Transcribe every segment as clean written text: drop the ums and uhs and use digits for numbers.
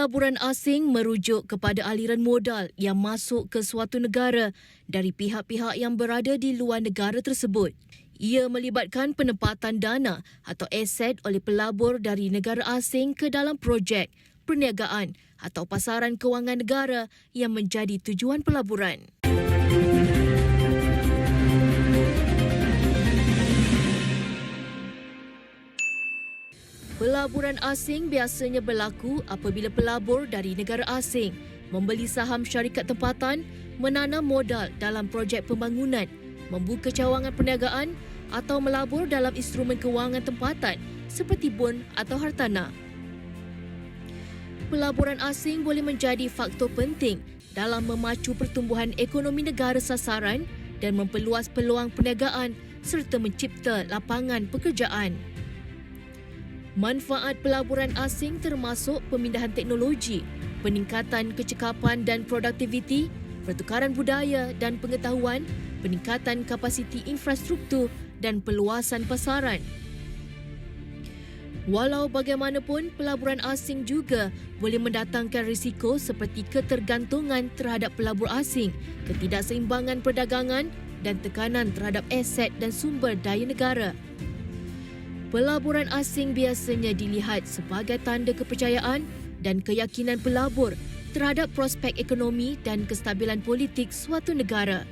Pelaburan asing merujuk kepada aliran modal yang masuk ke suatu negara dari pihak-pihak yang berada di luar negara tersebut. Ia melibatkan penempatan dana atau aset oleh pelabur dari negara asing ke dalam projek, perniagaan atau pasaran kewangan negara yang menjadi tujuan pelaburan. Pelaburan asing biasanya berlaku apabila pelabur dari negara asing membeli saham syarikat tempatan, menanam modal dalam projek pembangunan, membuka cawangan perniagaan atau melabur dalam instrumen kewangan tempatan seperti bon atau hartanah. Pelaburan asing boleh menjadi faktor penting dalam memacu pertumbuhan ekonomi negara sasaran dan memperluas peluang perniagaan serta mencipta lapangan pekerjaan. Manfaat pelaburan asing termasuk pemindahan teknologi, peningkatan kecekapan dan produktiviti, pertukaran budaya dan pengetahuan, peningkatan kapasiti infrastruktur dan peluasan pasaran. Walau bagaimanapun, pelaburan asing juga boleh mendatangkan risiko seperti ketergantungan terhadap pelabur asing, ketidakseimbangan perdagangan dan tekanan terhadap aset dan sumber daya negara. Pelaburan asing biasanya dilihat sebagai tanda kepercayaan dan keyakinan pelabur terhadap prospek ekonomi dan kestabilan politik suatu negara.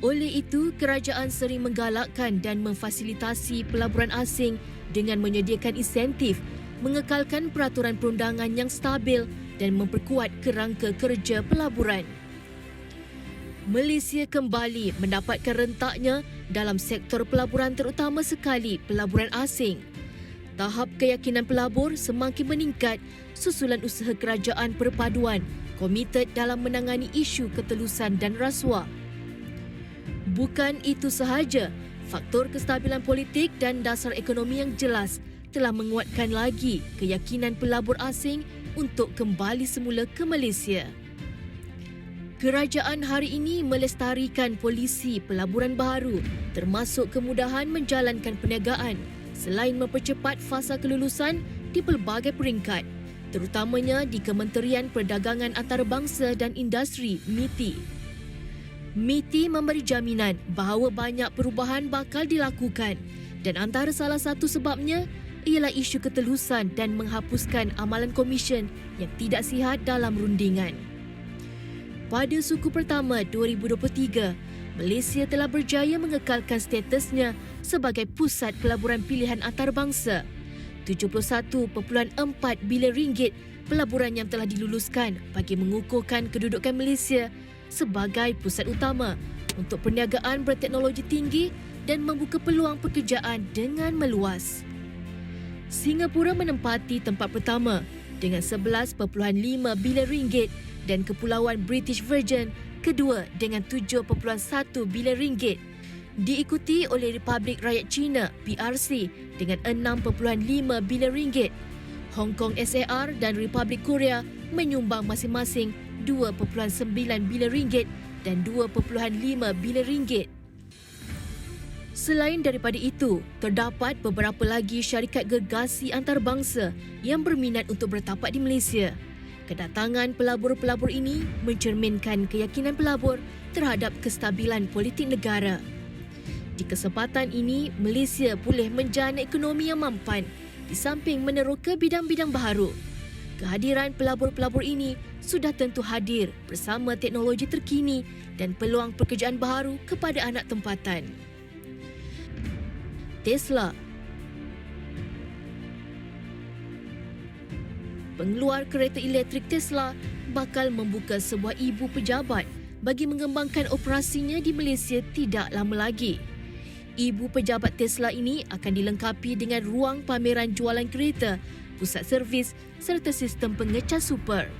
Oleh itu, kerajaan sering menggalakkan dan memfasilitasi pelaburan asing dengan menyediakan insentif, mengekalkan peraturan perundangan yang stabil dan memperkuat kerangka kerja pelaburan. Malaysia kembali mendapatkan rentaknya dalam sektor pelaburan, terutama sekali pelaburan asing. Tahap keyakinan pelabur semakin meningkat susulan usaha kerajaan perpaduan komited dalam menangani isu ketelusan dan rasuah. Bukan itu sahaja, faktor kestabilan politik dan dasar ekonomi yang jelas telah menguatkan lagi keyakinan pelabur asing untuk kembali semula ke Malaysia. Kerajaan hari ini melestarikan polisi pelaburan baharu termasuk kemudahan menjalankan perniagaan selain mempercepat fasa kelulusan di pelbagai peringkat, terutamanya di Kementerian Perdagangan Antarabangsa dan Industri MITI. MITI memberi jaminan bahawa banyak perubahan bakal dilakukan dan antara salah satu sebabnya ialah isu ketelusan dan menghapuskan amalan komisen yang tidak sihat dalam rundingan. Pada suku pertama 2023, Malaysia telah berjaya mengekalkan statusnya sebagai pusat pelaburan pilihan antarabangsa. 71.4 bilion ringgit pelaburan yang telah diluluskan bagi mengukuhkan kedudukan Malaysia sebagai pusat utama untuk perniagaan berteknologi tinggi dan membuka peluang pekerjaan dengan meluas. Singapura menempati tempat pertama dengan 11.5 bilion ringgit dan Kepulauan British Virgin kedua dengan 7.1 bilion ringgit. Diikuti oleh Republik Rakyat China PRC dengan 6.5 bilion ringgit. Hong Kong SAR dan Republik Korea menyumbang masing-masing 2.9 bilion ringgit dan 2.5 bilion ringgit. Selain daripada itu, terdapat beberapa lagi syarikat gergasi antarabangsa yang berminat untuk bertapak di Malaysia. Kedatangan pelabur-pelabur ini mencerminkan keyakinan pelabur terhadap kestabilan politik negara. Di kesempatan ini, Malaysia boleh menjana ekonomi yang mampan di samping meneroka bidang-bidang baharu. Kehadiran pelabur-pelabur ini sudah tentu hadir bersama teknologi terkini dan peluang pekerjaan baharu kepada anak tempatan. Tesla. Pengeluar kereta elektrik Tesla bakal membuka sebuah ibu pejabat bagi mengembangkan operasinya di Malaysia tidak lama lagi. Ibu pejabat Tesla ini akan dilengkapi dengan ruang pameran jualan kereta, pusat servis serta sistem pengecas super.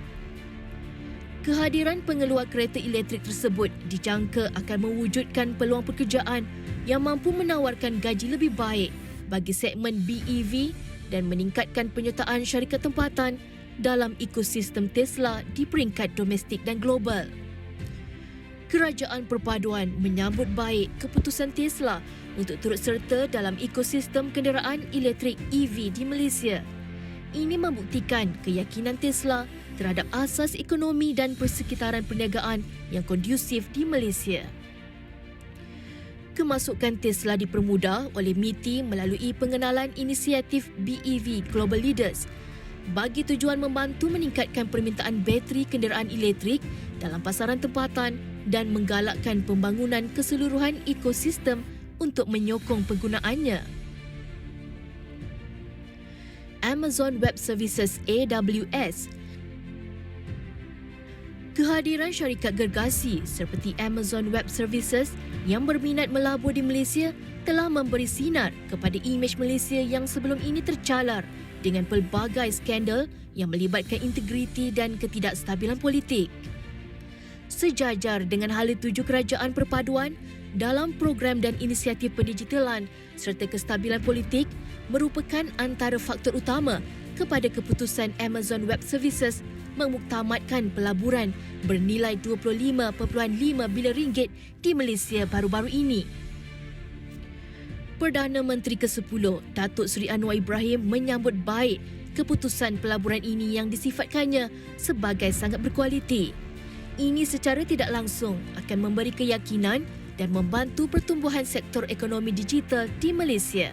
Kehadiran pengeluar kereta elektrik tersebut dijangka akan mewujudkan peluang pekerjaan yang mampu menawarkan gaji lebih baik bagi segmen BEV dan meningkatkan penyertaan syarikat tempatan dalam ekosistem Tesla di peringkat domestik dan global. Kerajaan perpaduan menyambut baik keputusan Tesla untuk turut serta dalam ekosistem kenderaan elektrik EV di Malaysia. Ini membuktikan keyakinan Tesla terhadap asas ekonomi dan persekitaran perniagaan yang kondusif di Malaysia. Kemasukan Tesla dipermudah oleh MITI melalui pengenalan inisiatif BEV Global Leaders bagi tujuan membantu meningkatkan permintaan bateri kenderaan elektrik dalam pasaran tempatan dan menggalakkan pembangunan keseluruhan ekosistem untuk menyokong penggunaannya. Amazon Web Services (AWS). Kehadiran syarikat gergasi seperti Amazon Web Services yang berminat melabur di Malaysia telah memberi sinar kepada imej Malaysia yang sebelum ini tercalar dengan pelbagai skandal yang melibatkan integriti dan ketidakstabilan politik. Sejajar dengan hala tuju kerajaan perpaduan dalam program dan inisiatif pendigitalan serta kestabilan politik merupakan antara faktor utama kepada keputusan Amazon Web Services memuktamadkan pelaburan bernilai 25.5 bilion ringgit di Malaysia baru-baru ini. Perdana Menteri ke-10, Datuk Seri Anwar Ibrahim menyambut baik keputusan pelaburan ini yang disifatkannya sebagai sangat berkualiti. Ini secara tidak langsung akan memberi keyakinan dan membantu pertumbuhan sektor ekonomi digital di Malaysia.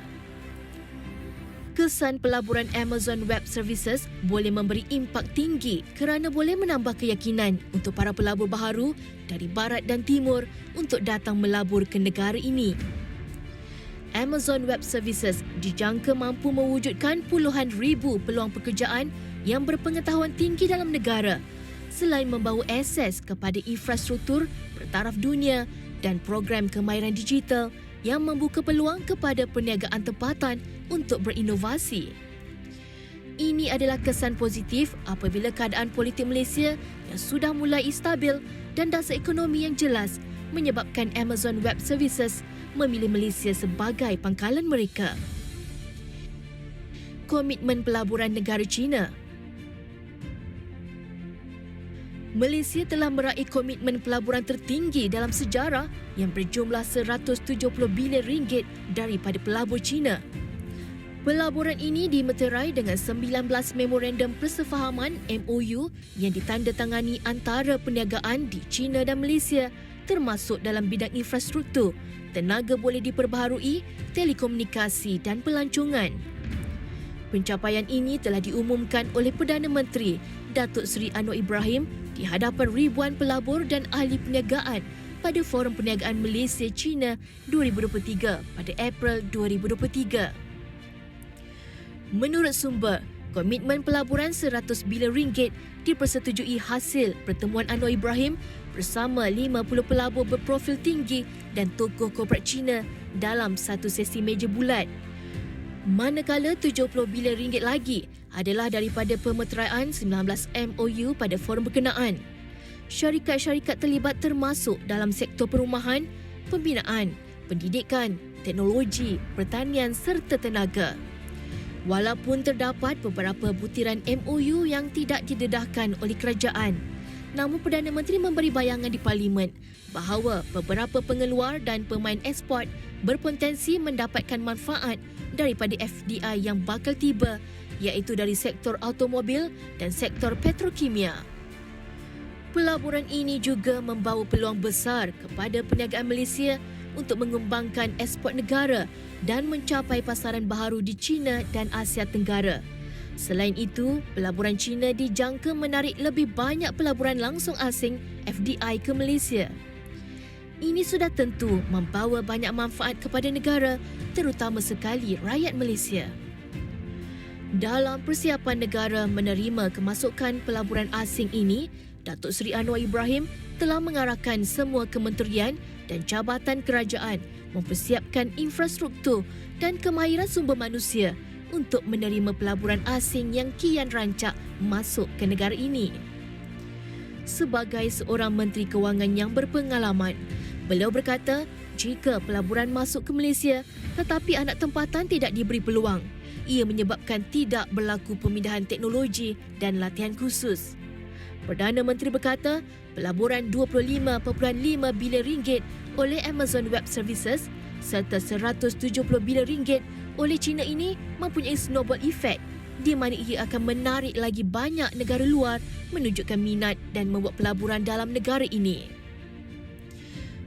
Kesan pelaburan Amazon Web Services boleh memberi impak tinggi kerana boleh menambah keyakinan untuk para pelabur baharu dari barat dan timur untuk datang melabur ke negara ini. Amazon Web Services dijangka mampu mewujudkan puluhan ribu peluang pekerjaan yang berpengetahuan tinggi dalam negara selain membawa akses kepada infrastruktur bertaraf dunia dan program kemahiran digital yang membuka peluang kepada perniagaan tempatan untuk berinovasi. Ini adalah kesan positif apabila keadaan politik Malaysia yang sudah mulai stabil dan dasar ekonomi yang jelas menyebabkan Amazon Web Services memilih Malaysia sebagai pangkalan mereka. Komitmen pelaburan negara China. Malaysia telah meraih komitmen pelaburan tertinggi dalam sejarah yang berjumlah 170 bilion ringgit daripada pelabur China. Pelaburan ini dimeterai dengan 19 memorandum persefahaman MOU yang ditandatangani antara perniagaan di China dan Malaysia termasuk dalam bidang infrastruktur, tenaga boleh diperbaharui, telekomunikasi dan pelancongan. Pencapaian ini telah diumumkan oleh Perdana Menteri Datuk Seri Anwar Ibrahim di hadapan ribuan pelabur dan ahli perniagaan pada Forum Perniagaan Malaysia-China 2023 pada April 2023. Menurut sumber, komitmen pelaburan 100 bilion ringgit dipersetujui hasil pertemuan Anwar Ibrahim bersama 50 pelabur berprofil tinggi dan tokoh korporat China dalam satu sesi meja bulat. Manakala 70 bilion ringgit lagi adalah daripada pemeteraian 19 MOU pada forum berkenaan. Syarikat-syarikat terlibat termasuk dalam sektor perumahan, pembinaan, pendidikan, teknologi, pertanian serta tenaga. Walaupun terdapat beberapa butiran MOU yang tidak didedahkan oleh kerajaan, namun Perdana Menteri memberi bayangan di Parlimen bahawa beberapa pengeluar dan pemain ekspor berpotensi mendapatkan manfaat daripada FDI yang bakal tiba, iaitu dari sektor automobil dan sektor petrokimia. Pelaburan ini juga membawa peluang besar kepada perniagaan Malaysia untuk mengembangkan ekspor negara dan mencapai pasaran baharu di China dan Asia Tenggara. Selain itu, pelaburan China dijangka menarik lebih banyak pelaburan langsung asing FDI ke Malaysia. Ini sudah tentu membawa banyak manfaat kepada negara, terutama sekali rakyat Malaysia. Dalam persiapan negara menerima kemasukan pelaburan asing ini, Datuk Seri Anwar Ibrahim telah mengarahkan semua kementerian dan jabatan kerajaan mempersiapkan infrastruktur dan kemahiran sumber manusia untuk menerima pelaburan asing yang kian rancak masuk ke negara ini. Sebagai seorang Menteri Kewangan yang berpengalaman, beliau berkata jika pelaburan masuk ke Malaysia tetapi anak tempatan tidak diberi peluang, ia menyebabkan tidak berlaku pemindahan teknologi dan latihan khusus. Perdana Menteri berkata pelaburan 25.5 bilion ringgit oleh Amazon Web Services serta 170 bilion ringgit oleh China ini mempunyai snowball effect di mana ia akan menarik lagi banyak negara luar menunjukkan minat dan membuat pelaburan dalam negara ini.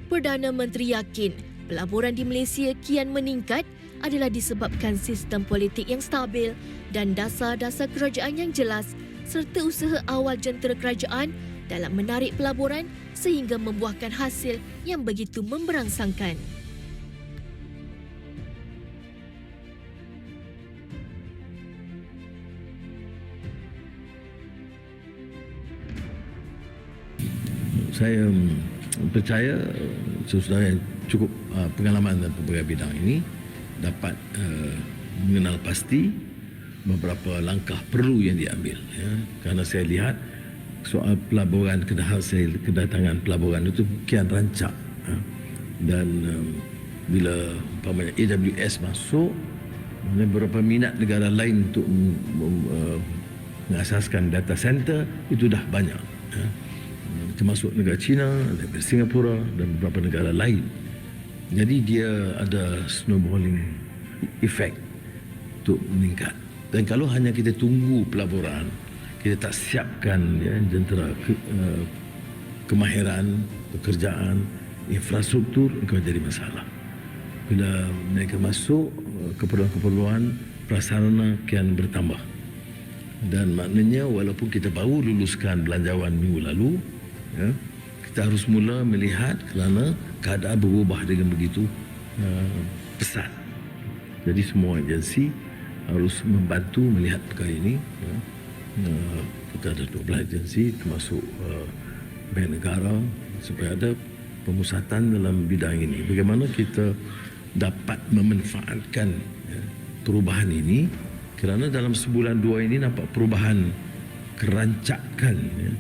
Perdana Menteri yakin pelaburan di Malaysia kian meningkat adalah disebabkan sistem politik yang stabil dan dasar-dasar kerajaan yang jelas serta usaha awal jentera kerajaan dalam menarik pelaburan sehingga membuahkan hasil yang begitu memberangsangkan. Saya percaya saudara yang cukup pengalaman dalam pelbagai bidang ini dapat mengenal pasti beberapa langkah perlu yang diambil. Ya. Kerana saya lihat soal pelaburan, kedatangan pelaburan itu kian rancak. Ya. Dan bila umpamanya AWS masuk, beberapa minat negara lain untuk mengasaskan data center itu dah banyak. Ya. Termasuk negara China, Singapura dan beberapa negara lain. Jadi dia ada snowballing effect untuk meningkat. Dan kalau hanya kita tunggu pelaburan, kita tak siapkan ya, jentera kemahiran, pekerjaan, infrastruktur, akan jadi masalah. Bila mereka masuk, keperluan-keperluan prasarana kian bertambah. Dan maknanya walaupun kita baru luluskan belanjawan minggu lalu, ya, kita harus mula melihat kerana keadaan berubah dengan begitu pesat. Jadi semua agensi harus membantu melihat perkara ini. Ya. Kita ada 12 agensi termasuk Bank Negara supaya ada pemusatan dalam bidang ini. Bagaimana kita dapat memanfaatkan ya, perubahan ini kerana dalam sebulan dua ini nampak perubahan kerancakan ya,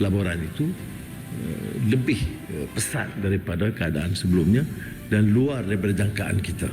pelaburan itu lebih pesat daripada keadaan sebelumnya dan luar daripada jangkaan kita.